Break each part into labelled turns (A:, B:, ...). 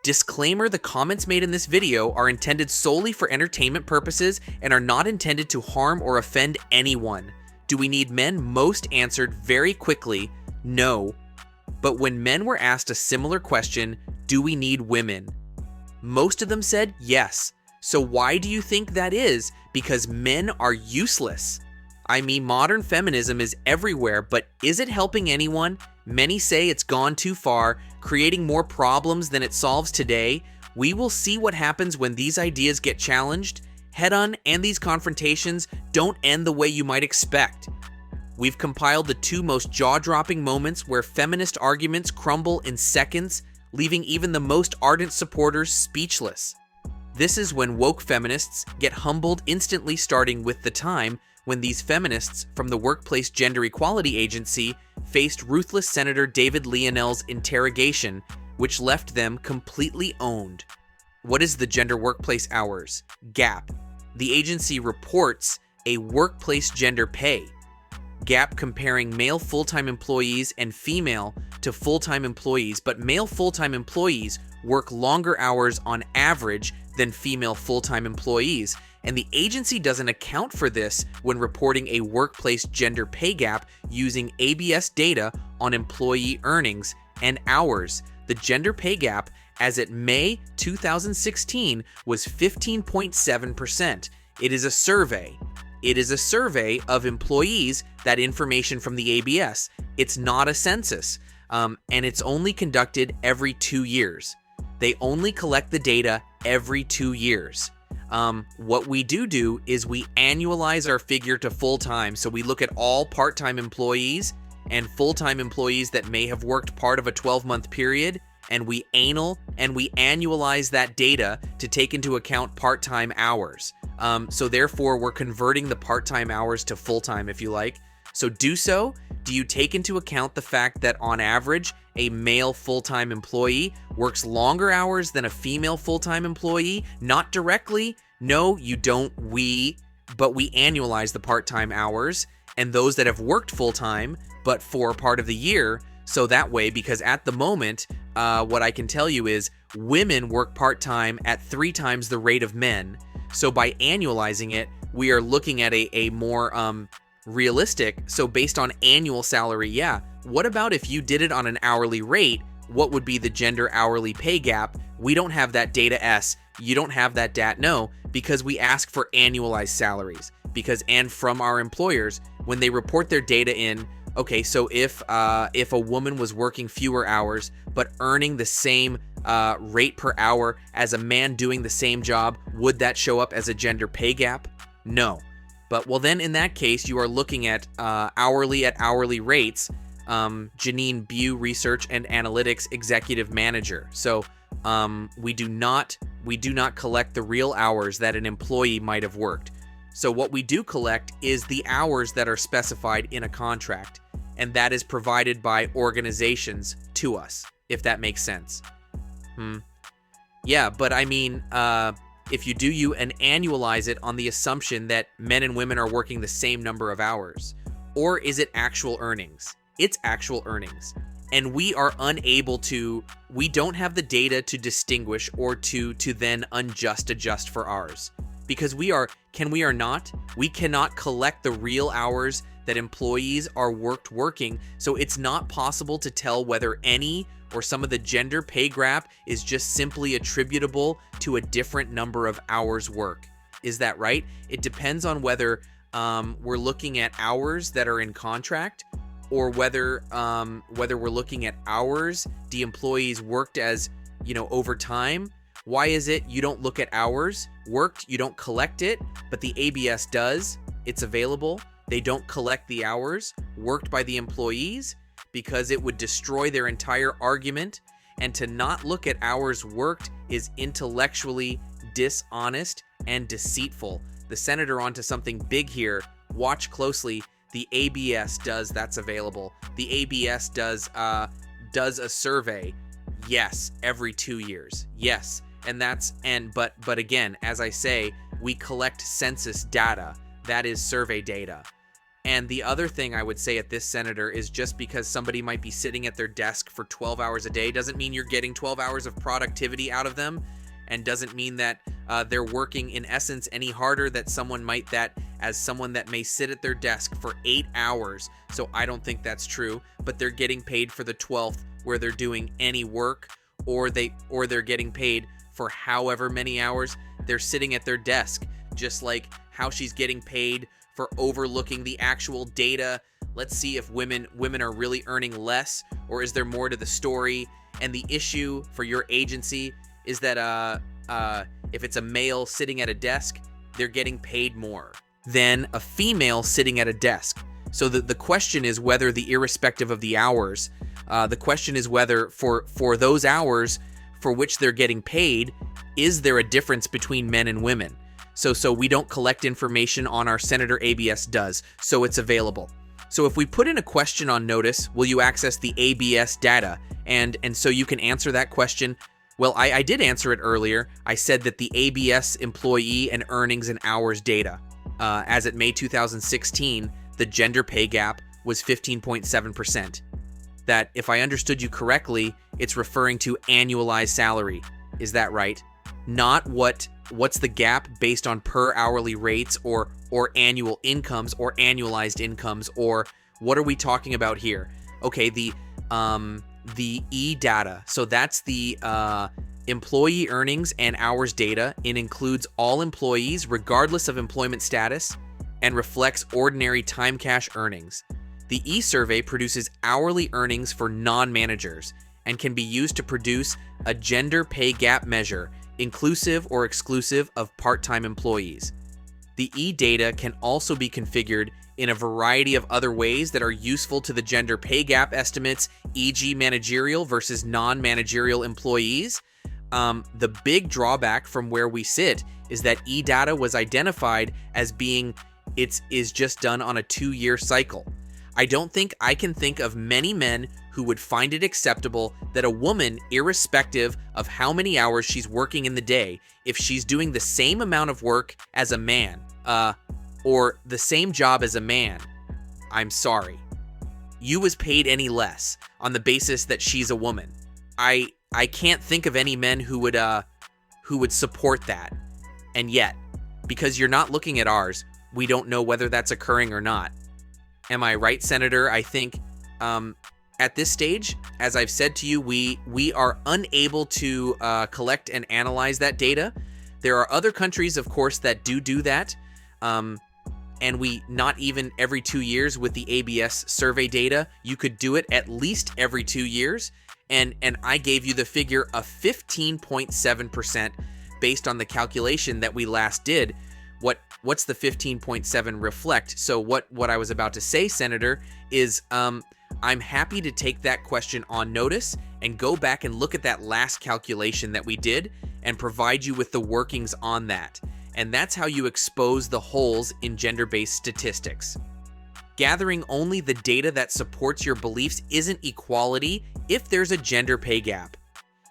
A: Disclaimer: the comments made in this video are intended solely for entertainment purposes and are not intended to harm or offend anyone. Do we need men? Most answered very quickly, no. But when men were asked a similar question, do we need women? Most of them said yes. So why do you think that is? Because men are useless. I mean, modern feminism is everywhere, but is it helping anyone? Many say it's gone too far, creating more problems than it solves today. We will see what happens when these ideas get challenged head-on, and these confrontations don't end the way you might expect. We've compiled the two most jaw-dropping moments where feminist arguments crumble in seconds, leaving even the most ardent supporters speechless. This is when woke feminists get humbled instantly, starting with the time when these feminists from the Workplace Gender Equality Agency faced ruthless Senator David Leonel's interrogation, which left them completely owned. What is the Gender Workplace Hours? GAP. The agency reports a workplace gender pay gap comparing male full-time employees and female to full-time employees, but male full-time employees work longer hours on average than female full-time employees, and the agency doesn't account for this when reporting a workplace gender pay gap using ABS data on employee earnings and hours. The gender pay gap as at May 2016 was 15.7%. It is a survey. It is a survey of employees, that information from the ABS. It's not a census, and it's only conducted every 2 years. They only collect the data every 2 years. What we do is we annualize our figure to full-time. So we look at all part-time employees and full-time employees that may have worked part of a 12-month period, and we annualize that data to take into account part-time hours. So therefore, we're converting the part-time hours to full-time, if you like. So do you take into account the fact that on average, a male full-time employee works longer hours than a female full-time employee? Not directly. No, you don't. But we annualize the part-time hours and those that have worked full-time, but for part of the year. So that way, because at the moment, what I can tell you is women work part-time at 3 times the rate of men. So by annualizing it, we are looking at a more realistic. So based on annual salary, yeah. What about if you did it on an hourly rate? What would be the gender hourly pay gap? We don't have that data S. You don't have that DAT. No, because we ask for annualized salaries. And from our employers, when they report their data in, okay, so if a woman was working fewer hours but earning the same rate per hour as a man doing the same job, would that show up as a gender pay gap? No. But well, then in that case, you are looking at hourly rates. Janine Bew, Research and Analytics Executive Manager. So we do not collect the real hours that an employee might have worked. So what we do collect is the hours that are specified in a contract, and that is provided by organizations to us, if that makes sense. Yeah, but I mean, if you annualize it on the assumption that men and women are working the same number of hours, or is it actual earnings? It's actual earnings. And we are we don't have the data to distinguish or to then adjust for ours. Because we cannot collect the real hours that employees are working. So it's not possible to tell whether any or some of the gender pay gap is just simply attributable to a different number of hours work. Is that right? It depends on whether we're looking at hours that are in contract, or whether we're looking at hours the employees worked as, over time. Why is it you don't look at hours worked, you don't collect it, but the ABS does? It's available. They don't collect the hours worked by the employees because it would destroy their entire argument, and to not look at hours worked is intellectually dishonest and deceitful. The senator onto something big here. Watch closely. The ABS does, that's available. The ABS does a survey. Yes, every 2 years. Yes. But again, as I say, we collect census data. That is survey data. And the other thing I would say at this, Senator, is just because somebody might be sitting at their desk for 12 hours a day doesn't mean you're getting 12 hours of productivity out of them, and doesn't mean that they're working in essence any harder that someone might as someone that may sit at their desk for 8 hours. So I don't think that's true, but they're getting paid for the 12th where they're doing any work, or they're getting paid for however many hours they're sitting at their desk, just like how she's getting paid for overlooking the actual data. Let's see if women are really earning less, or is there more to the story? And the issue for your agency is that if it's a male sitting at a desk, they're getting paid more than a female sitting at a desk. So the question is whether, irrespective of the hours, the question is whether for those hours for which they're getting paid, is there a difference between men and women? So we don't collect information on our Senator ABS does, so it's available. So if we put in a question on notice, will you access the ABS data? And so you can answer that question. Well, I did answer it earlier. I said that the ABS employee and earnings and hours data, as at May 2016, the gender pay gap was 15.7%. That, if I understood you correctly, it's referring to annualized salary. Is that right? Not what's the gap based on per hourly rates or annual incomes or annualized incomes, or what are we talking about here? Okay, the E data. So that's the employee earnings and hours data. It includes all employees regardless of employment status and reflects ordinary time cash earnings. The E survey produces hourly earnings for non-managers and can be used to produce a gender pay gap measure, inclusive or exclusive of part-time employees. The E data can also be configured in a variety of other ways that are useful to the gender pay gap estimates, e.g. managerial versus non-managerial employees. The big drawback from where we sit is that E data was identified as being is just done on a 2-year cycle. I don't think I can think of many men who would find it acceptable that a woman, irrespective of how many hours she's working in the day, if she's doing the same amount of work as a man, or the same job as a man, I'm sorry, you was paid any less on the basis that she's a woman. I can't think of any men who would support that. And yet, because you're not looking at ours, we don't know whether that's occurring or not. Am I right, Senator? I think at this stage, as I've said to you, we are unable to collect and analyze that data. There are other countries, of course, that do that. And we, not even every 2 years with the ABS survey data, you could do it at least every 2 years. And I gave you the figure of 15.7% based on the calculation that we last did. What's the 15.7 reflect? So what I was about to say, Senator, is I'm happy to take that question on notice and go back and look at that last calculation that we did and provide you with the workings on that. And that's how you expose the holes in gender-based statistics. Gathering only the data that supports your beliefs isn't equality if there's a gender pay gap.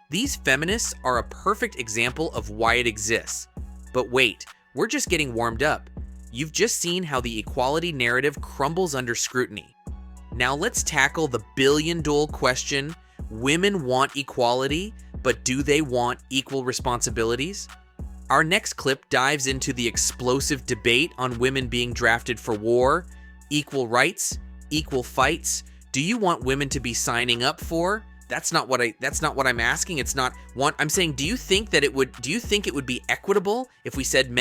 A: These feminists are a perfect example of why it exists. But wait, we're just getting warmed up. You've just seen how the equality narrative crumbles under scrutiny. Now let's tackle the billion-dollar question: women want equality, but do they want equal responsibilities? Our next clip dives into the explosive debate on women being drafted for war, equal rights, equal fights. Do you want women to be signing up for? That's not what I'm asking. It's not want. I'm saying, do you think it would be equitable if we said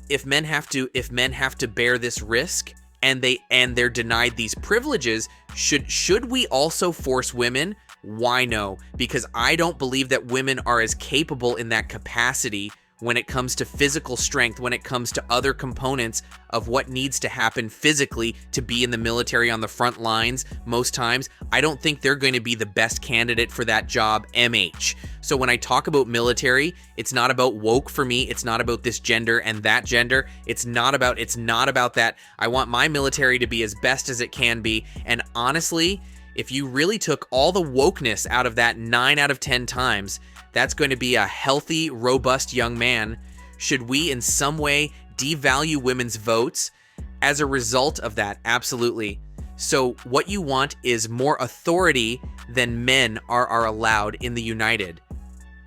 A: if men have to bear this risk and they're denied these privileges, should we also force women? Why no? Because I don't believe that women are as capable in that capacity when it comes to physical strength, when it comes to other components of what needs to happen physically to be in the military on the front lines. Most times, I don't think they're going to be the best candidate for that job, MH. So when I talk about military, it's not about woke for me. It's not about this gender and that gender. It's not about that. I want my military to be as best as it can be. And honestly, if you really took all the wokeness out of that 9 out of 10 times, that's going to be a healthy, robust young man. Should we in some way devalue women's votes As a result of that, absolutely. So what you want is more authority than men are allowed in the United.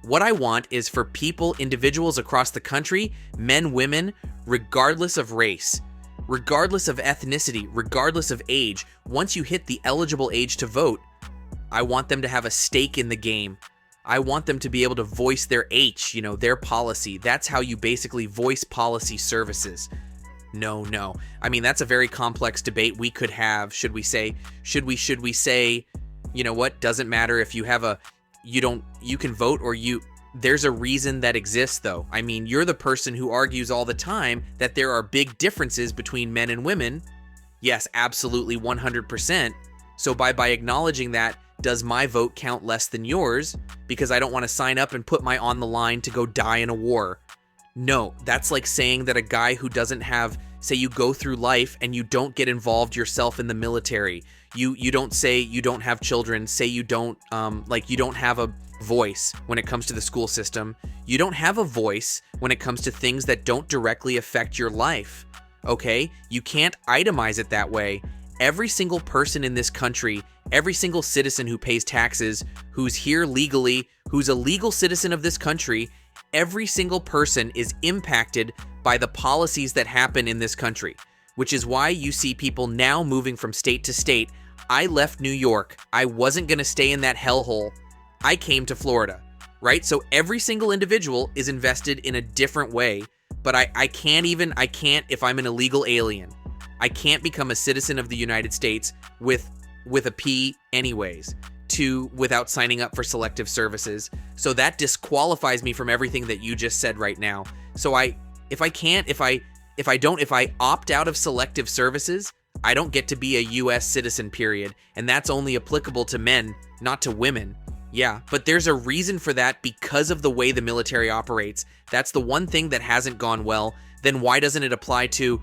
A: What I want is for people, individuals across the country, men, women, regardless of race, regardless of ethnicity, regardless of age, once you hit the eligible age to vote, I want them to have a stake in the game. I want them to be able to voice their their policy. That's how you basically voice policy services. No. I mean, that's a very complex debate we could have. Should we say, you know what, doesn't matter if you have you can vote or there's a reason that exists though. I mean, you're the person who argues all the time that there are big differences between men and women. Yes, absolutely 100%. So by acknowledging that, does my vote count less than yours because I don't want to sign up and put my on the line to go die in a war? No, that's like saying that a guy who doesn't have, say you go through life and you don't get involved yourself in the military. You don't say you don't have children, say you don't, you don't have a voice when it comes to the school system. You don't have a voice when it comes to things that don't directly affect your life, okay? You can't itemize it that way. Every single person in this country, every single citizen who pays taxes, who's here legally, who's a legal citizen of this country, every single person is impacted by the policies that happen in this country, which is why you see people now moving from state to state. I left New York. I wasn't going to stay in that hellhole. I came to Florida, right? So every single individual is invested in a different way, but I can't, if I'm an illegal alien, I can't become a citizen of the United States with a P anyways, without signing up for selective services. So that disqualifies me from everything that you just said right now. So if I opt out of selective services, I don't get to be a US citizen, period. And that's only applicable to men, not to women. Yeah, but there's a reason for that because of the way the military operates. That's the one thing that hasn't gone well. Then why doesn't it apply to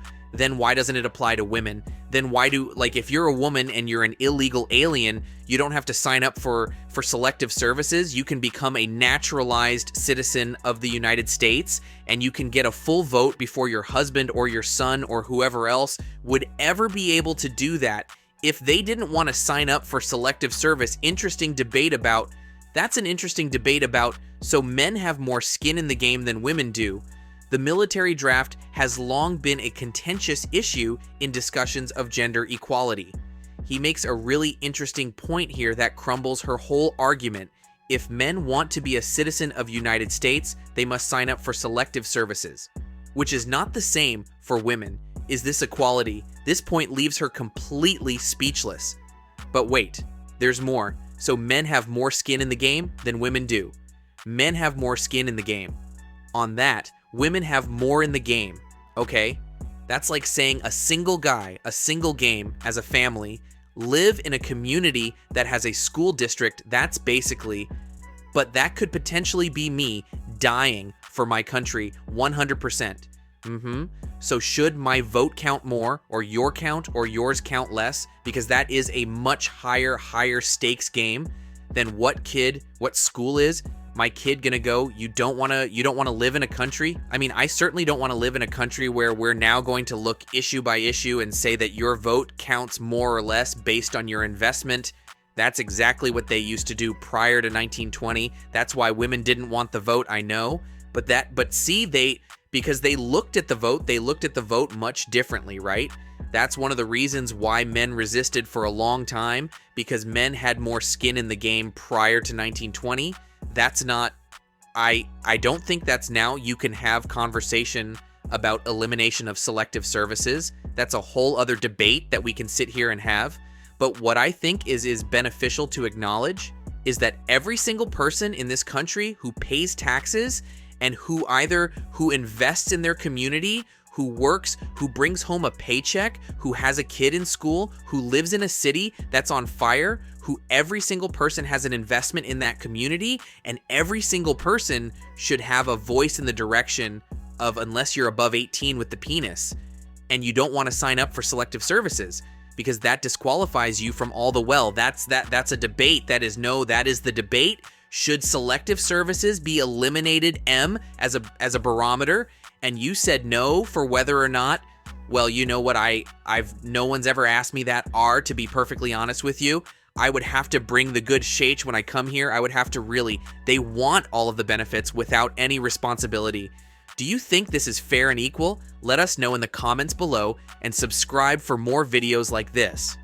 A: women? Then why if you're a woman and you're an illegal alien, you don't have to sign up for selective services. You can become a naturalized citizen of the United States and you can get a full vote before your husband or your son or whoever else would ever be able to do that. If they didn't want to sign up for selective service, that's an interesting debate about, so men have more skin in the game than women do. The military draft has long been a contentious issue in discussions of gender equality. He makes a really interesting point here that crumbles her whole argument. If men want to be a citizen of the United States, they must sign up for selective services, which is not the same for women. Is this equality? This point leaves her completely speechless. But wait, there's more. So men have more skin in the game than women do. Men have more skin in the game. On that, women have more in the game, okay? That's like saying a single guy, a single game as a family, live in a community that has a school district, but that could potentially be me dying for my country 100%. So should my vote count more, or your count, or yours count less? Because that is a much higher stakes game than what school is my kid gonna go. You don't want to live in a country. I mean, I certainly don't want to live in a country where we're now going to look issue by issue and say that your vote counts more or less based on your investment. That's exactly what they used to do prior to 1920. That's why women didn't want the vote, I know. Because they looked at the vote much differently, right? That's one of the reasons why men resisted for a long time, because men had more skin in the game prior to 1920. That's not, I don't think that's now. You can have conversation about elimination of selective services. That's a whole other debate that we can sit here and have. But what I think is beneficial to acknowledge is that every single person in this country who pays taxes and who invests in their community, who works, who brings home a paycheck, who has a kid in school, who lives in a city that's on fire, every single person has an investment in that community, and every single person should have a voice in the direction of, unless you're above 18 with the penis and you don't want to sign up for selective services, because that disqualifies you from all the well. That's a debate. That is the debate. Should selective services be eliminated, as a barometer? And you said no for whether or not Well, you know what I've no one's ever asked me that are, to be perfectly honest with you. I would have to bring the good shake when I come here. I would have to really, they want all of the benefits without any responsibility. Do you think this is fair and equal? Let us know in the comments below and subscribe for more videos like this.